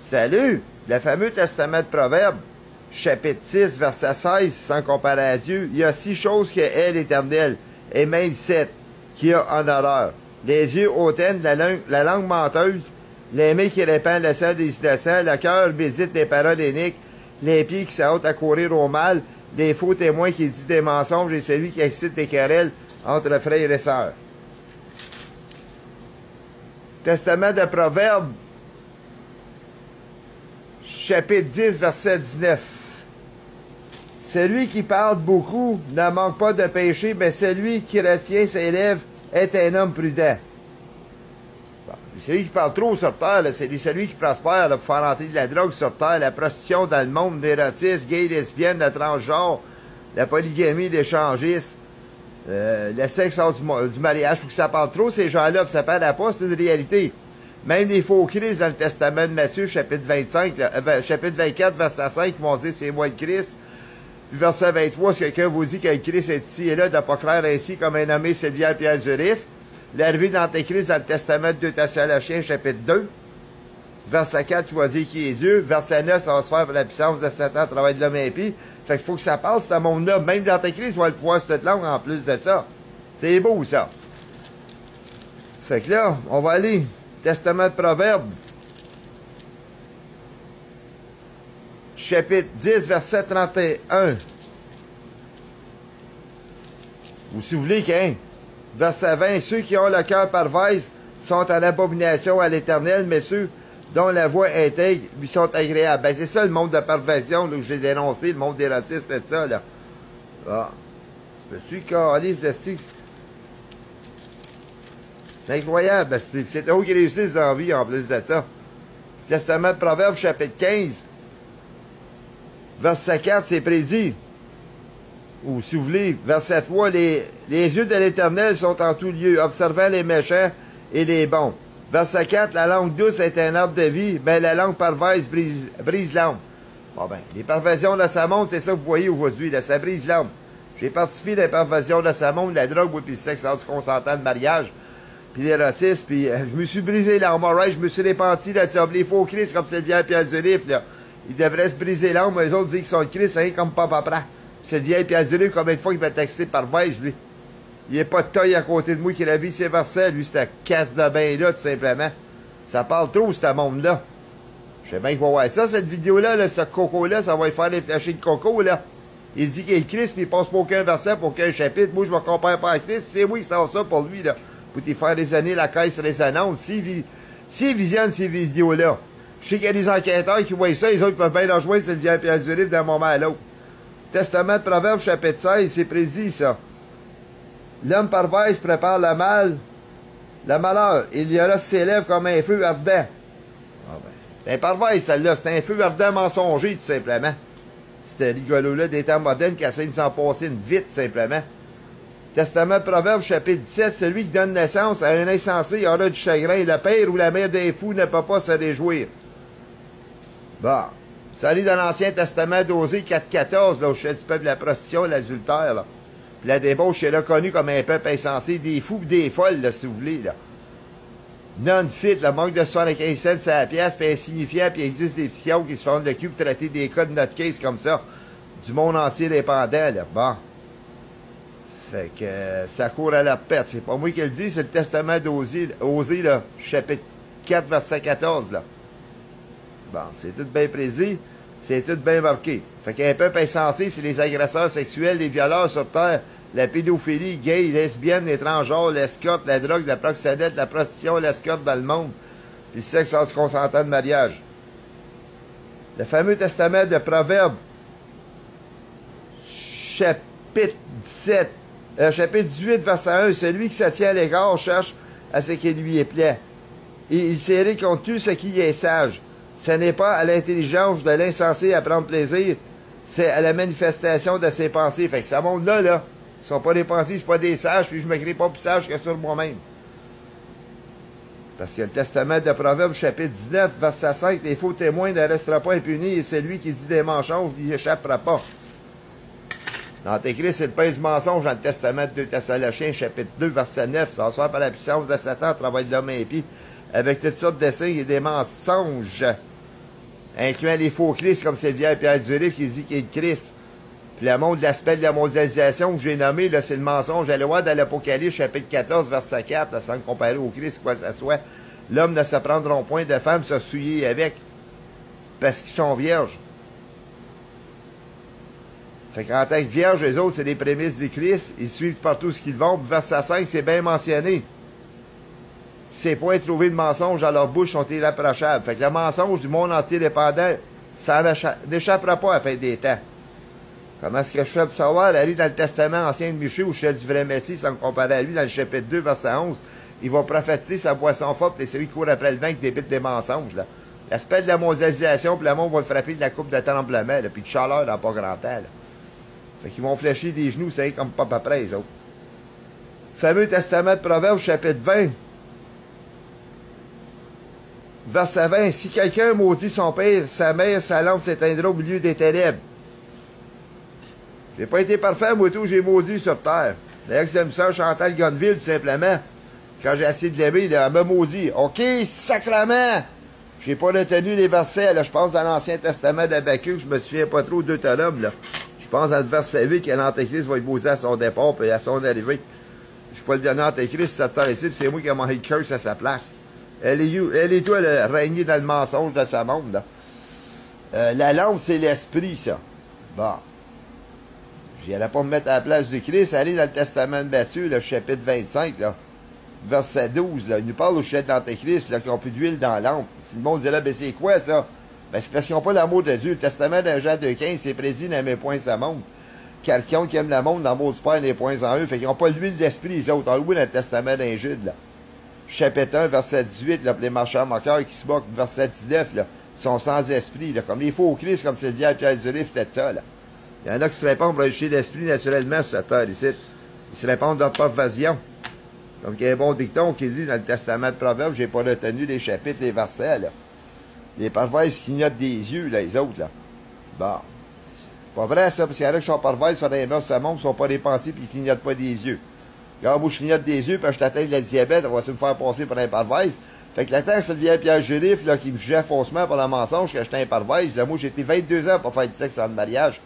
Salut! Le fameux testament de Proverbes, chapitre 6, verset 16, sans comparer à Dieu, il y a 6 choses que est l'Éternel, et même 7, qui a en horreur. Les yeux hautaines, la langue menteuse, les mains qui répandent le sang des innocents, le cœur médite des paroles iniques, les pieds qui s'hâtent à courir au mal, les faux témoins qui disent des mensonges et celui qui excite des querelles entre frères et sœurs. Testament de Proverbes, chapitre 10, verset 19. Celui qui parle beaucoup ne manque pas de péché, mais celui qui retient ses lèvres est un homme prudent. Bon, celui qui parle trop sur terre, c'est celui qui prospère là, pour faire entrer de la drogue sur terre, la prostitution dans le monde, l'érotisme, gay, lesbienne, le transgenre, la polygamie, l'échangisme, le sexe hors du mariage. Faut que ça parle trop, ces gens-là, ça parle pas, c'est une réalité. Même les faux Christ dans le Testament de Matthieu, chapitre 25, chapitre 24, verset 5, vont dire c'est moi le Christ. Puis verset 23, si quelqu'un vous dit que le Christ est ici et là, de pas clair ainsi comme un nommé Sylvain Pierre Zurif. L'arrivée de l'Antéchrist dans le Testament de 2 Thessaloniciens, chapitre 2. Verset 4, qui va dire qui est Dieu. Verset 9, ça va se faire pour la puissance de Satan au travail de l'homme impie. Fait qu'il faut que ça passe, ce monde-là. Même l'Antéchrist va le pouvoir sur toute langue en plus de ça. C'est beau, ça. Fait que là, on va aller. Testament de Proverbes. Chapitre 10, verset 31. Ou si vous voulez qu'un. Verset 20. Ceux qui ont le cœur pervers sont en abomination à l'Éternel, mais ceux dont la voix intègre lui sont agréables. Ben, c'est ça le monde de perversion là, où j'ai dénoncé, le monde des racistes et tout ça, là. Ah. Tu peux-tu calice de stick? C'est incroyable, c'est eux qui réussissent dans la vie en plus de ça. Testament de Proverbes, chapitre 15, verset 4, c'est prédit. Ou si vous voulez, verset 3, les yeux de l'Éternel sont en tout lieu, observant les méchants et les bons. Verset 4, la langue douce est un arbre de vie, mais la langue perverse brise l'âme. Bon ben, les perversions de sa monde, c'est ça que vous voyez aujourd'hui, là, ça brise l'âme. J'ai participé des perversions de sa monde, la drogue, oui, puis le sexe hors du consentant de mariage, puis l'érotisme, puis je me suis brisé l'âme, right? Je me suis répandu là-dessus. Les faux Christ, comme Sylvain Pierre Zurif, là, ils devraient se briser l'âme, eux autres disent qu'ils sont le Christ, rien comme papa prend. Sylvain Pierre Zurif, combien de fois il m'a taxé par baisse, lui? Il n'y a pas de taille à côté de moi qui a vu ses versets, lui, c'était casse de bain-là, tout simplement. Ça parle trop, ce monde-là. Je sais bien qu'il va voir ça, cette vidéo-là, là, ce coco-là, ça va lui faire les flashers de coco, là. Il dit qu'il est Christ, puis il passe pour aucun verset, pour aucun chapitre. Moi, je me compare pas à Christ, c'est moi qui sort ça pour lui, là. Pour t'y faire des années la caisse résonante. S'il visionne ces vidéos-là, je sais qu'il y a des enquêteurs qui voient ça, les autres peuvent bien leur jouer, c'est le vient Pierre Zurif d'un moment à l'autre. Testament de Proverbes, chapitre 16, c'est prédit, ça. L'homme pervers prépare le mal, le malheur. Il y aura ses lèvres comme un feu ardent. Ah ben, c'est un pervers, celle-là. C'est un feu ardent mensonger, tout simplement. C'était rigolo-là des temps modernes qui essaient de s'en passer une vite, simplement. Testament de Proverbes, chapitre 17, celui qui donne naissance à un insensé aura du chagrin. Le père ou la mère d'un fou ne peut pas se réjouir. Bon. Ça allait dans l'Ancien Testament d'Osée 4.14, là, où je fais du peuple de la prostitution, l'adultère, là. Puis la débauche est reconnue comme un peuple insensé, des fous et des folles, là, si vous voulez, là. Non-fit, le manque de 75 cents c'est la pièce, puis insignifiant, puis il existe des psychiatres qui se font le cul pour traiter des cas de notre case comme ça. Du monde entier dépendant, là. Bon. Fait que ça court à la perte. C'est pas moi qui le dis, c'est le testament d'Osée, là, chapitre 4, verset 14, là. Bon, c'est tout bien précis, c'est tout bien marqué. Fait qu'un peuple insensé, c'est les agresseurs sexuels, les violeurs sur terre, la pédophilie, gay, lesbienne, les transgenres, l'escorte, la drogue, la proxénète, la prostitution, l'escorte dans le monde, puis le sexe hors du consentant de mariage. Le fameux testament de Proverbes, chapitre 17, chapitre 18, verset 1, celui qui se tient à l'égard cherche à ce qui lui est plaît. Et il sérit contre tout ce qui est sage. Ce n'est pas à l'intelligence de l'insensé à prendre plaisir, c'est à la manifestation de ses pensées. Fait que ce monde-là, là, ils sont pas des pensées, c'est pas des sages, puis je me crée pas plus sage que sur moi-même. Parce que le testament de Proverbes, chapitre 19, verset 5, les faux témoins ne resteront pas impunis, et celui qui dit des mensonges n'y échappera pas. L'Antéchrist, c'est le pain du mensonge dans le testament de 2 Thessaloniciens, chapitre 2, verset 9. Ça va se faire par la puissance de Satan, travail de l'homme impie, avec toutes sortes de signes et des mensonges. incluant les faux Christ comme Sylvia Pierre Durif qui dit qu'il est le Christ. Puis le monde, l'aspect de la mondialisation que j'ai nommé, là, c'est le mensonge. Allez voir dans l'Apocalypse, chapitre 14, verset 4, là, sans comparer au Christ, quoi que ce soit. L'homme ne se prendra point de femme se souiller avec, parce qu'ils sont vierges. Fait qu'en tant que vierges, les autres, c'est les prémices du Christ. Ils suivent partout ce qu'ils vont. Puis verset 5, c'est bien mentionné. Ces points trouvés de mensonges dans leur bouche sont irréprochables. Fait que le mensonge du monde entier dépendant, ça n'échappera pas à la fin des temps. Comment est-ce que je fais pour savoir? Aller dans le Testament ancien de Michée, où je suis du vrai Messie, sans me comparer à lui, dans le chapitre 2, verset 11, il va prophétiser sa boisson forte, et c'est lui qui court après le vin qui débite des mensonges, là. L'aspect de la mondialisation, puis le monde va le frapper de la coupe de tremblement, là, puis de chaleur dans pas grand temps, là. Fait qu'ils vont fléchir des genoux, c'est comme pas après, les autres. Fameux Testament de Proverbes, chapitre 20. Verset 20. Si quelqu'un maudit son père, sa mère, sa lampe s'éteindra au milieu des ténèbres. J'ai pas été parfait, moi tout, j'ai maudit sur terre. L'ex-demi-sœur Chantal Gonville, tout simplement. Quand j'ai essayé de l'aimer, elle m'a maudit. OK, sacrement! J'ai pas retenu les versets, là, je pense dans l'Ancien Testament d'Habakkuk, je me souviens pas trop d'Eutonome, là. Je pense dans le verset 8 que l'Antéchrist va être maudit à son départ et à son arrivée. Je suis pas le dernier Antéchrist, cette terre ici, c'est moi qui ai mangé le curse à sa place. Elle est toi, elle a régné dans le mensonge de sa monde, là. La lampe, c'est l'esprit, ça. Bon. J'allais pas me mettre à la place du Christ, aller dans le Testament de Matthieu, le chapitre 25, là. Verset 12, là. Il nous parle au chef d'Antéchrist, là, qui n'ont plus d'huile dans la lampe. Si le monde dit là, ben c'est quoi, ça? Ben, c'est parce qu'ils n'ont pas l'amour de Dieu. Le Testament d'un Jean 2,15, c'est prédit n'aimez point sa monde. Quelqu'un qui aime le monde, l'amour du Père n'est point en eux. Fait qu'ils n'ont pas l'huile d'esprit, les autres. On loué dans le Testament d'un Jude, là. Chapitre 1, verset 18, là, pour les marchands moqueurs qui se moquent, verset 19, là, sont sans esprit, là, comme les faux Christ, comme Sylvia Pierre Durif, peut-être ça, là. Il y en a qui se répondent pour acheter l'esprit naturellement sur cette terre ici. Ils se répondent de perversion. Comme il y a un bon dicton qui dit dans le Testament de Proverbes, j'ai pas retenu les chapitres, les versets, là. Les pervers clignotent des yeux, là, les autres, là. Bon. C'est pas vrai, ça, parce qu'il y en a qui sont pervers sur les mœurs, ça monte, ils sont pas des pensées, puis ils clignotent pas des yeux. Quand moi, je clignote des yeux, puis je t'atteins le diabète, on va se me faire passer pour un pervers. Fait que la terre, ça devient Pierre Jurif, là, qui me jugeait faussement pour le mensonge que j'étais un pervers. Là, moi, j'ai été 22 ans pour faire du sexe en mariage.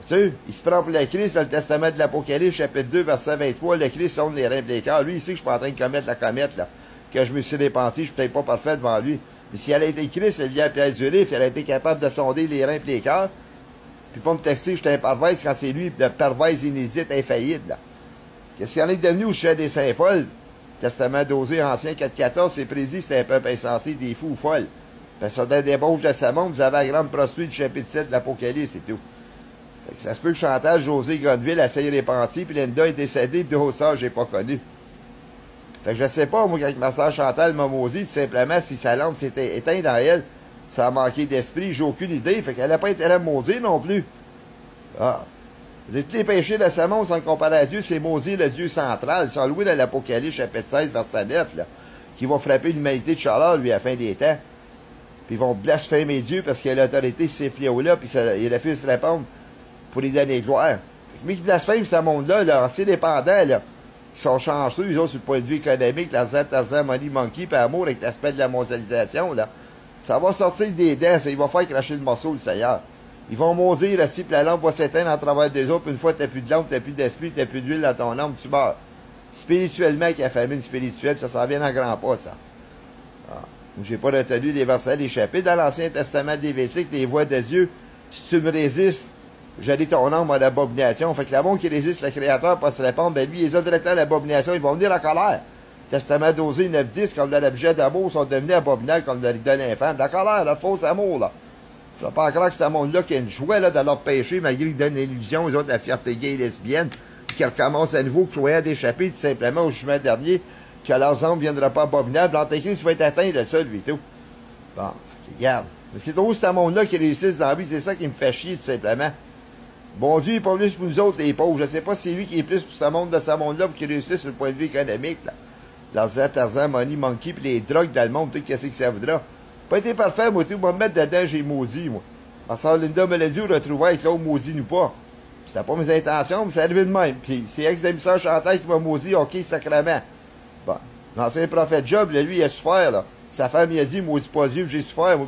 Tu sais, il se prend pour le Christ dans le Testament de l'Apocalypse, chapitre 2, verset 23. Le Christ sonde les reins et les cœurs. Lui, il sait que je suis pas en train de commettre la comète, là. Que je me suis dépenti, je suis peut-être pas parfait devant lui. Mais si elle a été Christ, elle vient Pierre Jurif, elle a été capable de sonder les reins et les cœurs. Puis pas me texter, j'étais un pervers quand c'est lui, le pervers inédite, infaillible, là. Qu'est-ce qu'il en est devenu au chef des saints folles? Testament d'Osée ancien 4.14, c'est prédit, c'était un peuple insensé, des fous ou folles. Parce que dans des débauches de sa monde, vous avez la grande prostituée du chapitre 7 de l'Apocalypse et tout. Fait que ça se peut que Chantal, José, Grenville, essaye les pentis, puis Linda est décédée, puis deux autres sœurs, j'ai pas connu. Fait que je sais pas, moi, quand ma sœur Chantal m'a maudit, tout simplement, si sa lampe s'était éteinte dans elle, ça a manqué d'esprit, j'ai aucune idée. Fait qu'elle n'a pas été là maudire non plus. Ah. Tous les péchés de sa monde, sans comparer à Dieu, c'est maudit le Dieu central. C'est loué dans l'Apocalypse, chapitre 16, verset 9, là, qui va frapper l'humanité de chaleur, lui, à la fin des temps. Puis ils vont blasphémer Dieu parce qu'il a l'autorité sur ces fléaux-là, puis il refuse de se répondre pour lui donner gloire. Mais qui blasphème ce monde-là, là, ancien dépendant, là, qui sont chanceux, ils ont sur le point de vue économique, Tarzan, Money, Monkey, puis amour avec l'aspect de la mondialisation, là. Ça va sortir des dents, ça, il va faire cracher le morceau, le Seigneur. Ils vont maudire assis, puis la lampe va s'éteindre en travers des autres, puis une fois que t'as plus de lampe, t'as plus d'esprit, t'as plus d'huile dans ton lampe, tu meurs. Spirituellement, qu'il y a famine spirituelle, ça s'en vient en grand pas, ça. Ah. J'ai pas retenu les versets, les chapitres dans l'Ancien Testament des Lévitique, les voix de Dieu. Si tu me résistes, j'allais ton âme à l'abomination. Fait que la monde qui résiste le Créateur pas se répondre, ben lui, les autres directeurs à l'abomination, ils vont venir en colère. Testament d'Osée 9.10, comme dans l'objet d'amour, sont devenus abominables comme dans l'idole infâme. La colère, le faux amour, là. Il ne faut pas croire que c'est un monde-là qui a une joie là, dans leur péché, malgré qu'ils donnent l'illusion, aux autres, la fierté gay et lesbienne, qui recommencent à nouveau, croyant d'échapper tout simplement au jugement dernier, que leurs âmes ne viendront pas abominables. L'Antéchrist va être atteint de ça, lui, tout. Bon, regarde. Mais c'est trop ce monde-là qui réussissent dans la vie, c'est ça qui me fait chier, tout simplement. Bon Dieu, il n'est pas plus pour nous autres, les pauvres. Je ne sais pas si c'est lui qui est plus pour ce monde de ce monde-là, pour qu'il réussisse sur le point de vue économique, là. Tarzan, Money, Monkey, puis les drogues dans le monde, tout qu'est-ce que ça voudra. Pas été parfait, moi, tout. Moi, me mettre dedans, j'ai maudit, moi. Ma soeur Linda me l'a dit au retrouvailles, Claude maudit nous pas. C'était pas mes intentions, mais c'est arrivé de même. Puis c'est ex-démisseur Chantal qui m'a maudit, ok, sacrément. Bon. L'ancien prophète Job, lui, il a souffert, là. Sa femme, il a dit, maudit pas Dieu, j'ai souffert, moi,